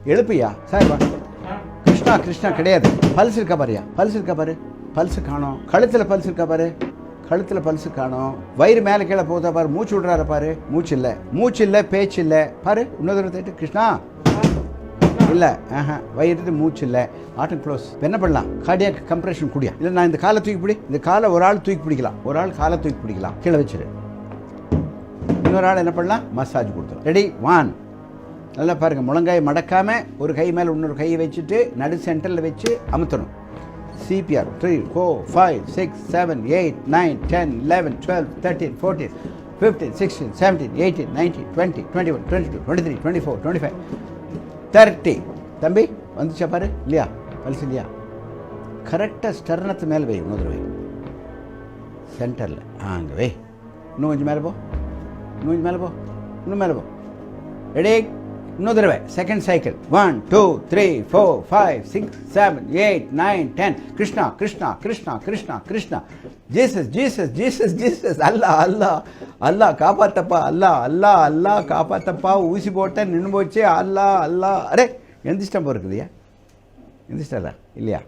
எழுப்பியா sir வா. கிருஷ்ணா கிருஷ்ணா கிடையாது. Pulse இருக்கா பாரியா, பல்ஸ் இருக்கா பாரு. பல்ஸ் காணோம். கழுத்தில் பல்ஸ் இருக்கா பாரு, கழுத்தில் பல்ஸ் காணோம். வயிறு மேலே கீழே போதா பாரு. மூச்சு விடுறாரு பாரு, மூச்சு இல்லை, மூச்சு இல்லை, பேச்சு இல்லை பாரு. இன்னொரு தட்டு கிருஷ்ணா இல்லை. வயிறு மூச்சு இல்லை. ஆட்டம் க்ளோஸ். என்ன பண்ணலாம்? கார்டியாக் கம்ப்ரெஷன் குடியா. இல்லை நான் இந்த காலை தூக்கி பிடி. இந்த காலை ஒரு ஆள் தூக்கி பிடிக்கலாம், ஒரு ஆள் காலை தூக்கி பிடிக்கலாம், கீழே வச்சிரு. இன்னொரு ஆள் என்ன பண்ணலாம்? மசாஜ் கொடுத்துரும். Ready one. நல்லா பாருங்கள், முழங்காயை மடக்காமல் ஒரு கை மேலே இன்னொரு கையை வச்சுட்டு நடு சென்டரில் வச்சு அமுத்தணும். CPR 3 4 5 6 7 8 9 10 11 12 13 14 15 16 17 18 19 20 21 22 23 24 25 30. தம்பி வந்துச்சா பாரு. இல்லையா பல்ஸ் இல்லையா? கரெக்டாக ஸ்டர்னத்து மேலே வை. இன்னொரு வை சென்டரில். அங்கே வை. இன்னும் கொஞ்சம் மேலே போ, இன்னும் கொஞ்சம் மேலே போ, இன்னும் மேலே போ. ரெடி? இன்னொரு தடவை second cycle. 1 2 3 4 5 6 7 8 9 10. Krishna Krishna Krishna Krishna Krishna. Jesus Jesus Jesus Jesus. Allah Allah Allah காப்பாத்தப்பா. அல்லா அல்லா அல்லா காப்பாத்தப்பா. ஊசி போட்ட நின்று போச்சு. அல்லா அல்லா. அரே எந்திரிச்சிட்டா போஇருக்குதுயா, எந்திரிச்சிட்டா இல்லையா?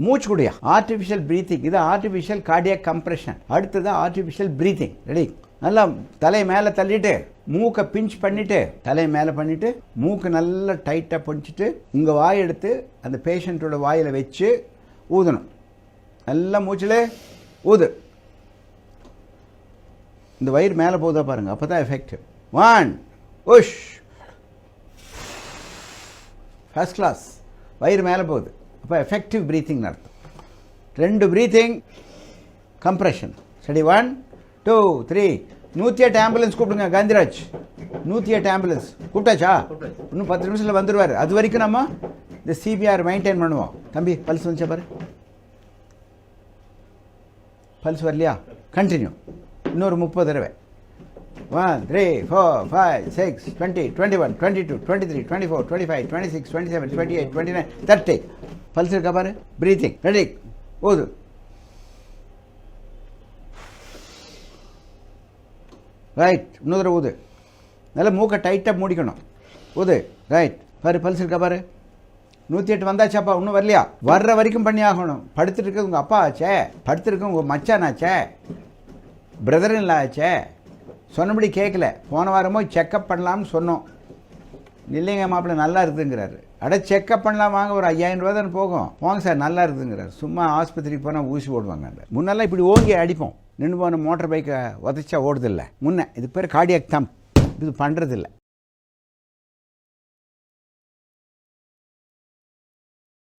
மூச்சு கூடியா. Artificial breathing. இது ஆர்டிஃபிஷியல் கார்டியாக் கம்ப்ரெஷன். அடுத்தது ஆர்டிஃபிஷியல் ப்ரீத்திங். ரெடி? நல்லா தலையை மேலே தள்ளிட்டு மூக்கை பிஞ்ச் பண்ணிவிட்டு தலையை மேலே பண்ணிவிட்டு மூக்கு நல்லா டைட்டாக பிடிச்சிட்டு உங்கள் வாய் எடுத்து அந்த பேஷண்ட்டோட வாயில் வச்சு ஊதணும். நல்லா மூச்சில் ஊது. இந்த வயிறு மேலே போதா பாருங்கள், அப்போ தான் எஃபெக்டிவ். 1 உஷ். First class. வயிறு மேலே போகுது, அப்போ எஃபெக்டிவ் ப்ரீத்திங்னு அர்த்தம். 2 ப்ரீத்திங் கம்ப்ரெஷன். சரி 1 2 3. 108 ஆம்புலன்ஸ் கூப்பிடுங்க. காந்திராஜ் 108 ஆம்புலன்ஸ் கூப்பிட்டாச்சா? இன்னும் 10 நிமிஷத்தில் வந்துடுவார். அது வரைக்கும் நம்ம இந்த CPR மெயின்டைன் பண்ணுவோம். தம்பி பல்ஸ் வந்துச்சா பாரு. பல்ஸ் வரலையா? கண்டினியூ. இன்னொரு 30 தடவை. 1 3 4 5 6 20 21 22 23 24 25 26 27 28 29 30. பல்ஸ் இருக்கா பாரு. ப்ரீத்திங். ரெடி? ஓது. ரைட். இன்னொரு ஊது. நல்லா மூக்கை டைட்டாக மூடிக்கணும். ஊது. ரைட். பாரு பல்ஸ் இருக்கா பாரு. 108 வந்தாச்சாப்பா? இன்னும் வரலையா? வர்ற வரைக்கும் பண்ணி ஆகணும். படுத்துட்டு இருக்க உங்கள் அப்பா ஆச்சே, படுத்துருக்க உங்கள் மச்சான் ஆச்சே, பிரதர் இல்லை ஆச்சே. சொன்னபடி கேட்கல. போன வாரமோ செக்கப் பண்ணலாம்னு சொன்னோம். இல்லைங்க மாப்பிள்ளை நல்லா இருக்குதுங்கிறாரு. அட செக்கப் பண்ணலாம் வாங்க, ஒரு 5000 ரூபா தானே போகும். போங்க சார் நல்லா இருக்குதுங்கிறார். சும்மா ஆஸ்பத்திரிக்கு போனால் ஊசி போடுவாங்க. முன்னெல்லாம் இப்படி ஓங்கி அடிப்போம். நின்று போன மோட்டர் பைக்கை உதச்சா ஓடுதில்லை முன்ன. இது பேர் கார்டியாக் தம்ப். இது பண்ணுறதில்லை.